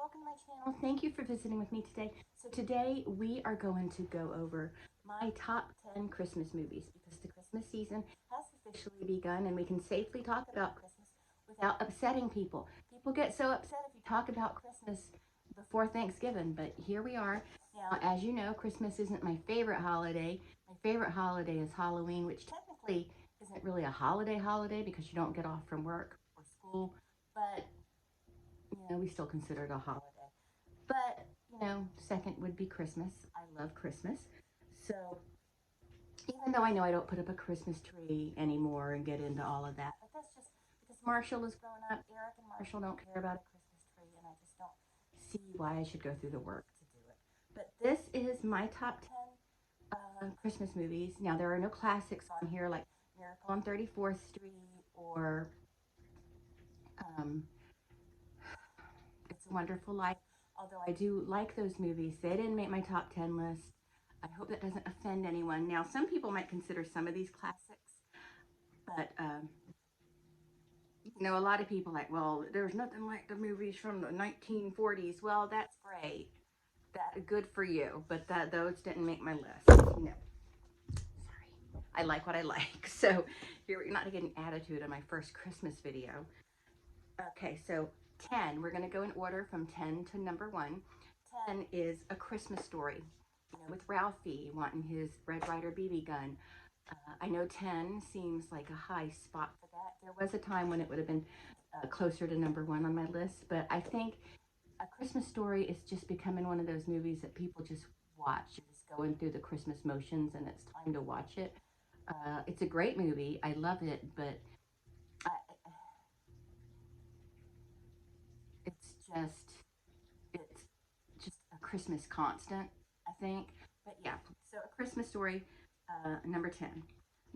welcome to my channel. Thank you for visiting with me today. So today we are going to go over my top 10 Christmas movies because the Christmas season has officially begun and we can safely talk about Christmas without upsetting people. People get so upset if you talk about Christmas before Thanksgiving, but here we are. Now, as you know, Christmas isn't my favorite holiday. My favorite holiday is Halloween, which technically isn't really a holiday because you don't get off from work or school, but we still consider it a holiday. But, second would be Christmas. I love Christmas. So, even though I know I don't put up a Christmas tree anymore and get into all of that, but that's just because Marshall is grown up. Eric and Marshall don't care about a Christmas tree, and I just don't see why I should go through the work to do it. But this is my top 10 Christmas movies. Now, there are no classics on here like Miracle on 34th Street or um, It's a Wonderful Life. Although I do like those movies, they didn't make my top 10 list. I hope that doesn't offend anyone. Now, some people might consider some of these classics, but a lot of people like, well, there's nothing like the movies from the 1940s. Well, that's great. That good for you, but those didn't make my list. Sorry. I like what I like. So here you're not to get an attitude on my first Christmas video. Okay, so 10. We're going to go in order from 10 to number 1. 10 is A Christmas Story, with Ralphie wanting his Red Ryder BB gun. I know 10 seems like a high spot for that. There was a time when it would have been closer to number 1 on my list, but I think A Christmas Story is just becoming one of those movies that people just watch. You're just going through the Christmas motions and it's time to watch it. It's a great movie. I love it, but I, it's just it's just a Christmas constant, I think. But yeah, so A Christmas Story, number 10.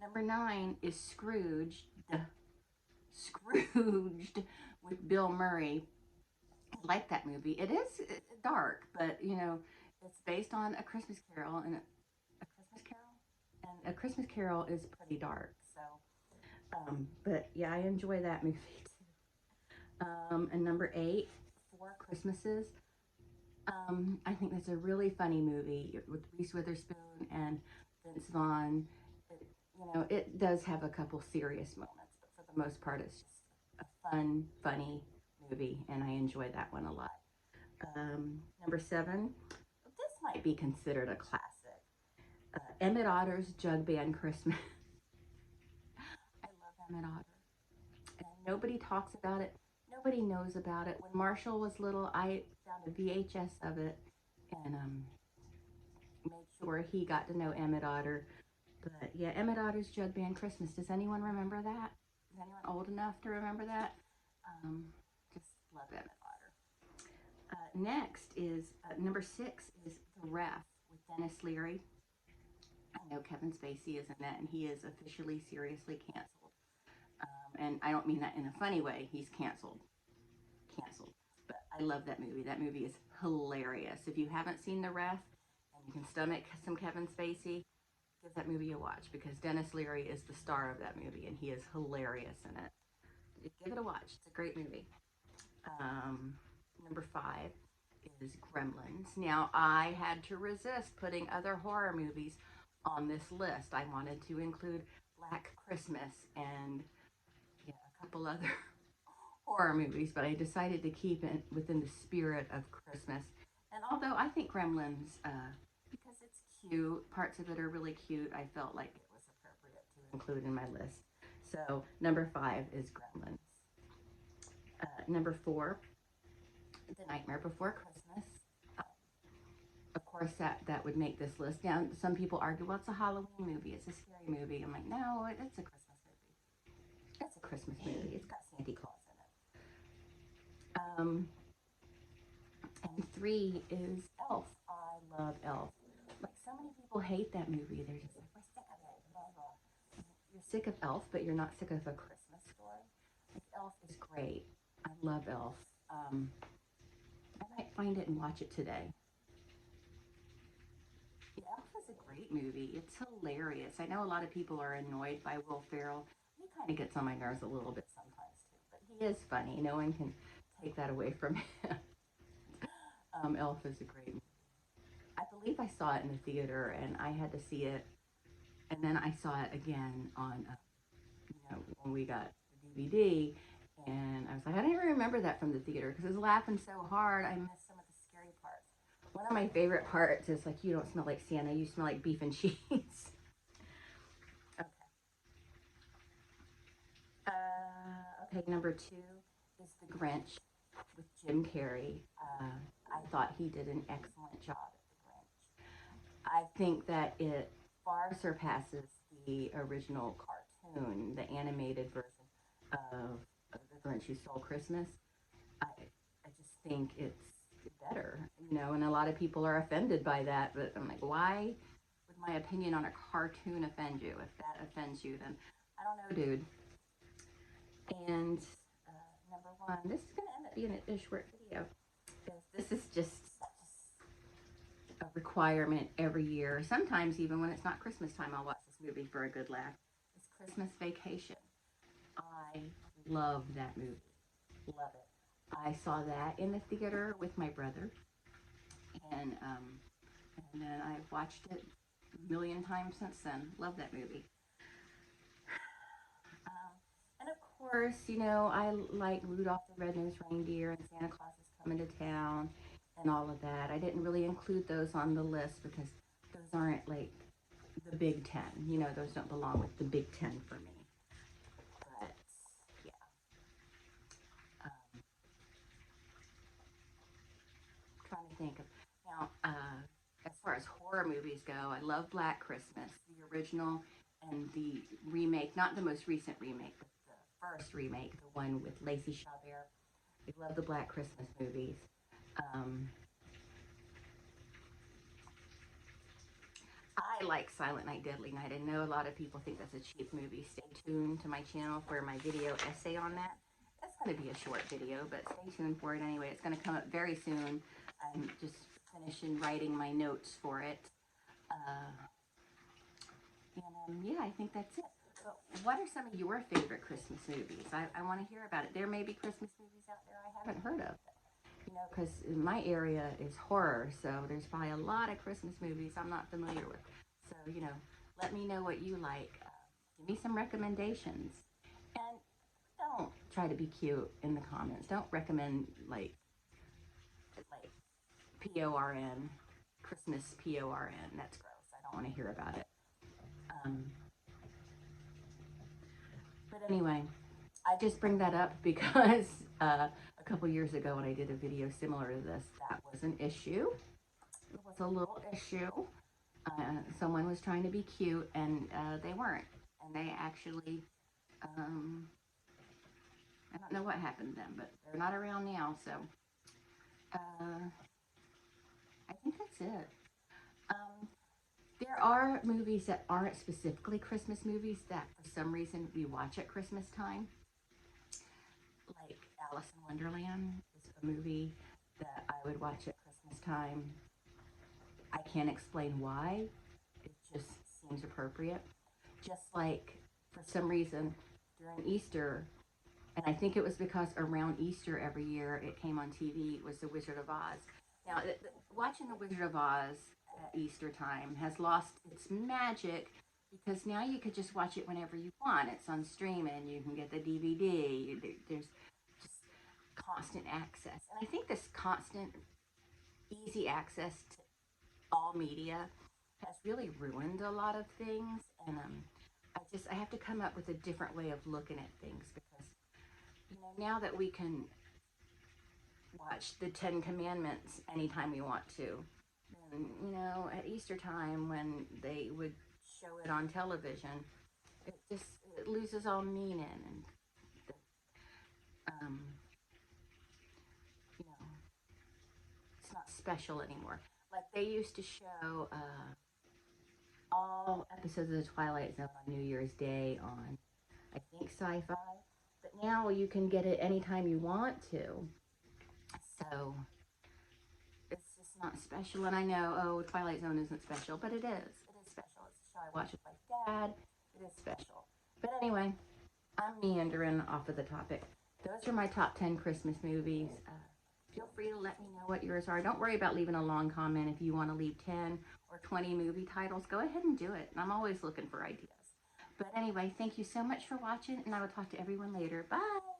Number 9 is Scrooged. Scrooged with Bill Murray. I like that movie. It is dark, but it's based on A Christmas Carol, and A Christmas Carol, and A Christmas Carol is pretty dark. So, but yeah, I enjoy that movie too. And number 8, Four Christmases. I think that's a really funny movie with Reese Witherspoon and Vince Vaughn. It does have a couple serious moments, but for the most part, it's just a fun, funny movie, and I enjoy that one a lot. Number 7, this might be considered a classic. Emmett Otter's Jug Band Christmas. I love Emmett Otter, and nobody talks about it. Nobody knows about it. When Marshall was little, I found a VHS of it and made sure he got to know Emmett Otter. But yeah, Emmett Otter's Jug Band Christmas. Does anyone remember that? Is anyone old enough to remember that? Um, just love Emmett Otter. Next is number 6 is The Ref with Dennis Leary. I know Kevin Spacey is in that, and he is officially seriously canceled. And I don't mean that in a funny way. He's canceled, canceled. But I love that movie. That movie is hilarious. If you haven't seen The Ref and you can stomach some Kevin Spacey, give that movie a watch because Dennis Leary is the star of that movie and he is hilarious in it. Give it a watch. It's a great movie. Um, Number 5 is Gremlins. Now, I had to resist putting other horror movies on this list. I wanted to include Black Christmas and a couple other horror movies, but I decided to keep it within the spirit of Christmas. And although I think Gremlins, because it's cute, parts of it are really cute, I felt like it was appropriate to include in my list. So number 5 is Gremlins. Number 4, The Nightmare Before Christmas. Uh, of course, that would make this list. Now, some people argue, well, it's a Halloween movie, it's a scary movie. I'm like, no, it's a Christmas movie. It's a Christmas movie. It's got Santa Claus in it. And 3 is Elf. I love Elf. Like, so many people hate that movie. They're just like, we're sick of it. Blah, blah. You're sick of Elf, but you're not sick of a Christmas story. Like, Elf is great. I love Elf. I might find it and watch it today. Yeah, Elf is a great movie. It's hilarious. I know a lot of people are annoyed by Will Ferrell. He kind of gets on my nerves a little bit sometimes too, but he is funny. No one can take that away from him. Elf is a great movie. I believe I saw it in the theater, and I had to see it, and then I saw it again on, when we got the DVD, and I was like, I didn't remember that from the theater because I was laughing so hard, I missed some of the scary parts. One of my favorite parts is like, you don't smell like Santa, you smell like beef and cheese. Okay. Okay, number two is The Grinch with Jim Carrey. I thought he did an excellent job at The Grinch. I think that it far surpasses the original cartoon, the animated version of The Grinch Who Stole Christmas. I just think it's better, and a lot of people are offended by that, but I'm like, why would my opinion on a cartoon offend you? If that offends you, then I don't know, dude. And number one, this is going to end up being a short video because this is just a requirement every year. Sometimes even when it's not Christmas time, I'll watch this movie for a good laugh. It's Christmas Vacation. I love that movie. Love it. I saw that in the theater with my brother, and then I've watched it a million times since then. Love that movie. And of course, I like Rudolph the Red-Nosed Reindeer and Santa Claus is Coming to Town and all of that. I didn't really include those on the list because those aren't like the Big Ten. Those don't belong with the Big Ten for me. But yeah, trying to think of now. As far as horror movies go, I love Black Christmas, the original and the remake. Not the most recent remake, but the first remake, the one with Lacey Chabert. I love the Black Christmas movies. Um, I like Silent Night, Deadly Night. I know a lot of people think that's a cheap movie. Stay tuned to my channel for my video essay on that. That's going to be a short video, but stay tuned for it anyway. It's going to come up very soon. I'm just finishing writing my notes for it. Uh, and yeah, I think that's it. But what are some of your favorite Christmas movies? I want to hear about it. There may be Christmas movies out there I haven't heard of. Because my area is horror, so there's probably a lot of Christmas movies I'm not familiar with. So, let me know what you like. Give me some recommendations. And don't try to be cute in the comments. Don't recommend, like PORN, Christmas PORN. That's gross. I don't want to hear about it. Um, but anyway, I just bring that up because a couple years ago when I did a video similar to this, that was an issue. It was a little issue. Someone was trying to be cute and they weren't. And they actually, um, I don't know what happened to them, but they're not around now. So I think that's it. Um, there are movies that aren't specifically Christmas movies that for some reason we watch at Christmas time. Like Alice in Wonderland is a movie that I would watch at Christmas time. I can't explain why. It just seems appropriate. Just like for some reason during Easter, and I think it was because around Easter every year it came on TV, was The Wizard of Oz. Now, watching The Wizard of Oz at Easter time has lost its magic because now you could just watch it whenever you want. It's on streaming, you can get the DVD, there's just constant access. And I think this constant, easy access to all media has really ruined a lot of things. And I have to come up with a different way of looking at things because, now that we can watch the Ten Commandments anytime we want to, and, at Easter time when they would show it on television, it just it loses all meaning and, um, you know, it's not special anymore. Like they used to show all episodes of The Twilight Zone on New Year's Day on, I think, Sci-Fi. But now you can get it anytime you want to. So it's just not special. And I know, oh, Twilight Zone isn't special, but it is. It is special. It's a show I watch with my dad. It is special. But anyway, I'm meandering off of the topic. Those are my top 10 Christmas movies. Feel free to let me know what yours are. Don't worry about leaving a long comment. If you want to leave 10 or 20 movie titles, go ahead and do it. I'm always looking for ideas. But anyway, thank you so much for watching, and I will talk to everyone later. Bye.